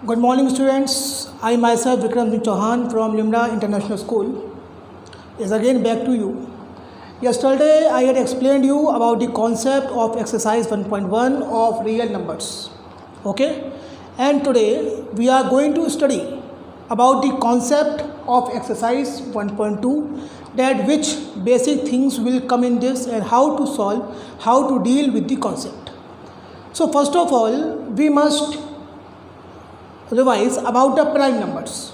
Good morning, students. I myself, Vikram Singh Chauhan from Limra International School, is again back to you. Yesterday, I had explained you about the concept of exercise 1.1 of real numbers. Okay? And today, we are going to study about the concept of exercise 1.2, that which basic things will come in this and how to solve, how to deal with the concept. So, first of all, we must revise about the prime numbers.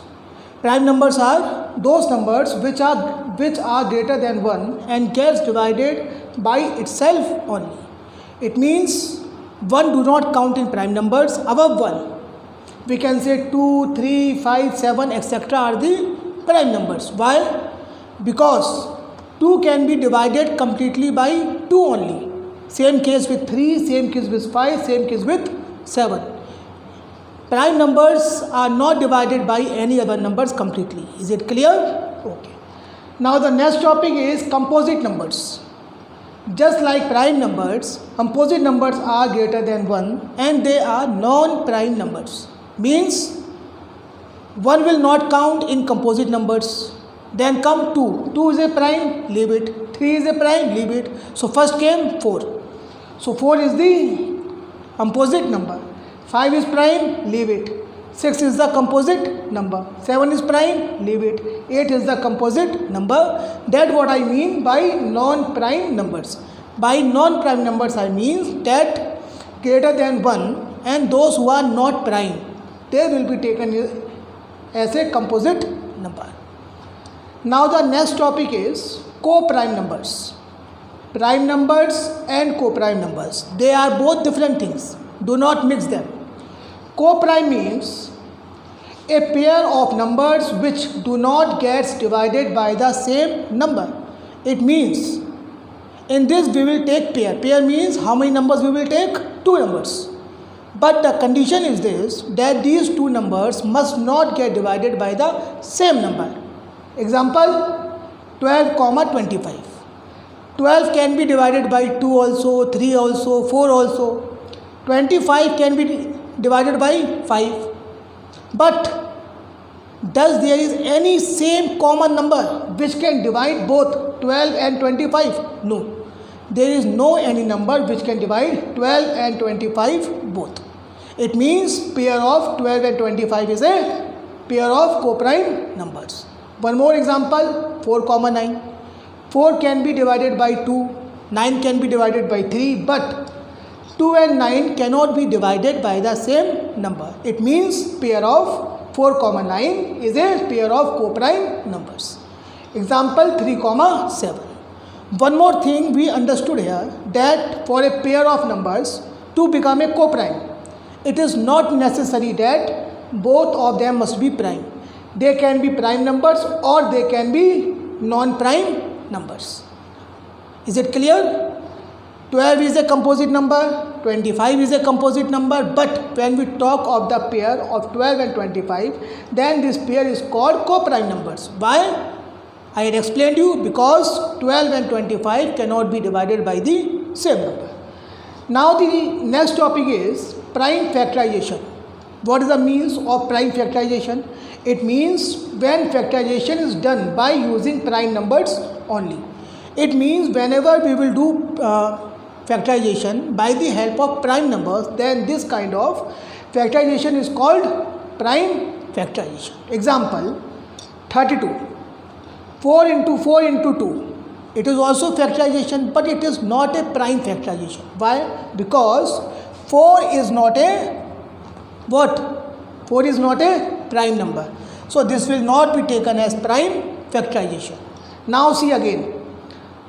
Prime numbers are those numbers which are greater than 1 and gets divided by itself only. It means 1 do not count in prime numbers above 1. We can say 2, 3, 5, 7, etc. are the prime numbers. Why? Because 2 can be divided completely by 2 only. Same case with 3, same case with 5, same case with 7. Prime numbers are not divided by any other numbers completely. Is it clear? Okay. Now the next topic is composite numbers. Just like prime numbers, composite numbers are greater than 1 and they are non-prime numbers. Means 1 will not count in composite numbers. Then come 2. 2 is a prime, leave it. 3 is a prime, leave it. So first came 4. So 4 is the composite number. 5 is prime, leave it. 6 is the composite number. 7 is prime, leave it. 8 is the composite number. That's what I mean by non-prime numbers. By non-prime numbers, I mean that greater than 1 and those who are not prime, they will be taken as a composite number. Now the next topic is co-prime numbers. Prime numbers and co-prime numbers. They are both different things. Do not mix them. Co-prime means a pair of numbers which do not get divided by the same number. It means in this we will take pair. Pair means how many numbers we will take? 2 numbers. But the condition is this, that these 2 numbers must not get divided by the same number. Example 12, 25. 12 can be divided by 2 also, 3 also, 4 also. 25 can be divided by 5. But does there is any same common number which can divide both 12 and 25? No. There is no any number which can divide 12 and 25 both. It means pair of 12 and 25 is a pair of co-prime numbers. One more example, 4, 9. 4 can be divided by 2, 9 can be divided by 3, but 2 and 9 cannot be divided by the same number. It means pair of 4, 9 is a pair of co-prime numbers. Example 3, 7. One more thing we understood here, that for a pair of numbers to become a co-prime, it is not necessary that both of them must be prime. They can be prime numbers or they can be non-prime numbers. Is it clear? 12 is a composite number, 25 is a composite number, but when we talk of the pair of 12 and 25, then this pair is called co-prime numbers. Why? I had explained you, because 12 and 25 cannot be divided by the same number. Now the next topic is prime factorization. What is the means of prime factorization? It means when factorization is done by using prime numbers only. It means whenever we will do factorization by the help of prime numbers, then this kind of factorization is called prime factorization. Example 32. 4 into 4 into 2. It is also factorization, but it is not a prime factorization. Why? Because 4 is not a what? 4 is not a prime number. So this will not be taken as prime factorization. Now see again.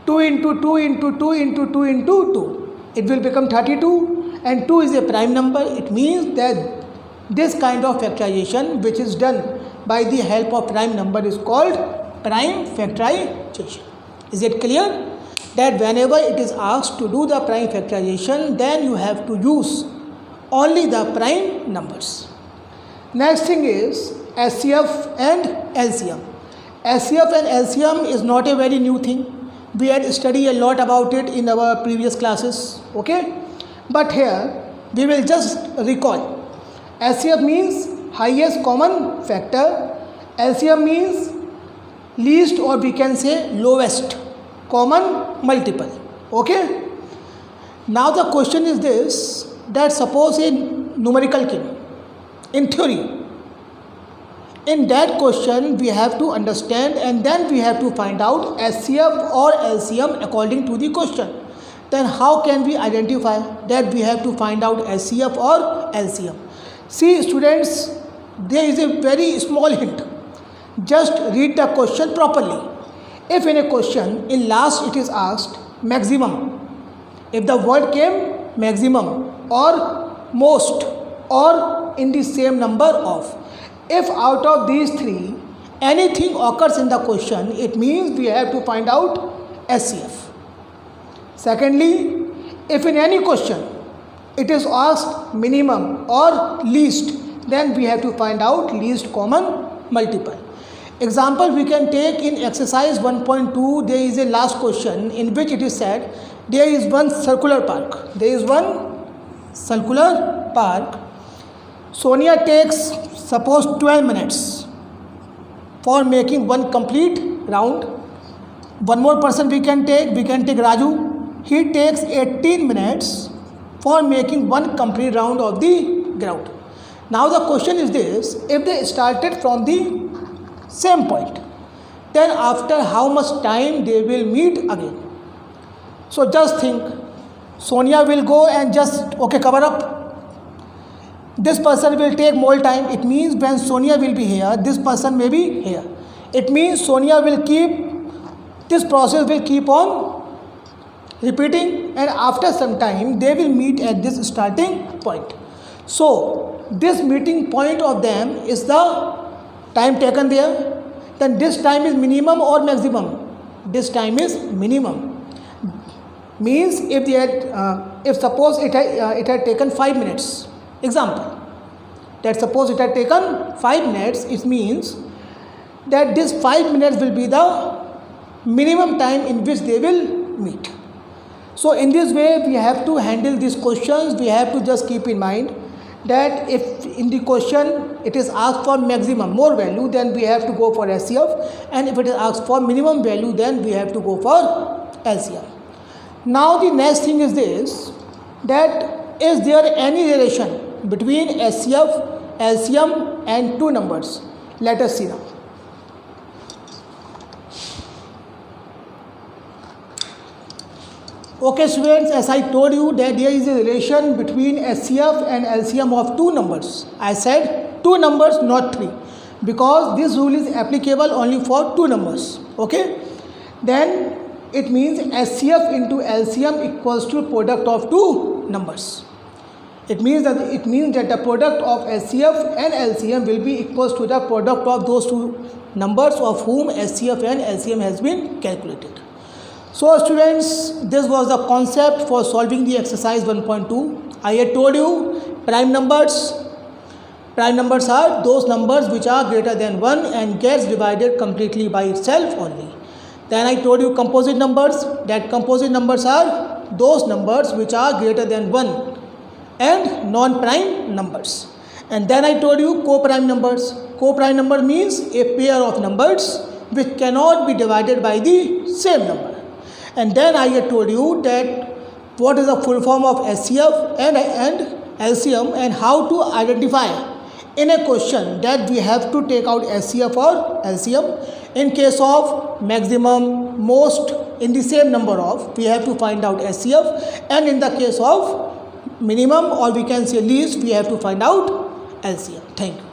2 into 2 into 2 into 2 into 2. It will become 32 and 2 is a prime number. It means that this kind of factorization which is done by the help of prime number is called prime factorization. Is it clear? That whenever it is asked to do the prime factorization, then you have to use only the prime numbers. Next thing is SCF and LCM. SCF and LCM is not a very new thing. We had studied a lot about it in our previous classes, okay? But here we will just recall. SCF means highest common factor. LCM means least or we can say lowest common multiple. Okay. Now the question is this, that suppose in numerical game, in theory, in that question we have to understand and then we have to find out HCF or LCM according to the question. Then how can we identify that we have to find out HCF or LCM? See students, there is a very small hint. Just read the question properly. If in a question in last it is asked maximum, if the word came maximum or most or in the same number of, if out of these three anything occurs in the question, it means we have to find out HCF. Secondly, if in any question it is asked minimum or least, then we have to find out least common multiple. Example we can take in exercise 1.2, there is a last question in which it is said there is one circular park. There is one circular park. Sonia takes suppose 12 minutes for making one complete round. One more person we can take Raju. He takes 18 minutes for making one complete round of the ground. Now the question is this, if they started from the same point, then after how much time they will meet again? So just think, Sonia will go and just cover up. This person will take more time. It means when Sonia will be here, this person may be here. It means Sonia will this process will keep on repeating and after some time they will meet at this starting point. So this meeting point of them is the time taken there. Then this time is minimum or maximum? This time is minimum. Means if they had, if suppose it had taken 5 minutes, example, that suppose it had taken 5 minutes, it means that this 5 minutes will be the minimum time in which they will meet. So in this way we have to handle these questions. We have to just keep in mind that if in the question it is asked for maximum, more value, then we have to go for HCF, and if it is asked for minimum value, then we have to go for LCM. Now the next thing is this, that is there any relation between HCF, LCM and two numbers? Let us see now. Okay students, as I told you that there is a relation between HCF and LCM of two numbers. I said two numbers, not three, because this rule is applicable only for two numbers. Okay, then it means HCF into LCM equals to product of two numbers. It means that the product of HCF and LCM will be equals to the product of those two numbers of whom HCF and LCM has been calculated. So students, this was the concept for solving the exercise 1.2. I had told you prime numbers. Prime numbers are those numbers which are greater than 1 and gets divided completely by itself only. Then I told you composite numbers, that composite numbers are those numbers which are greater than 1 and non-prime numbers. And then I told you co-prime numbers. Co-prime number means a pair of numbers which cannot be divided by the same number. And then I had told you that what is the full form of HCF and LCM and how to identify in a question that we have to take out HCF or LCM. In case of maximum, most in the same number of, we have to find out HCF, and in the case of minimum or we can say least, we have to find out LCM. Thank you.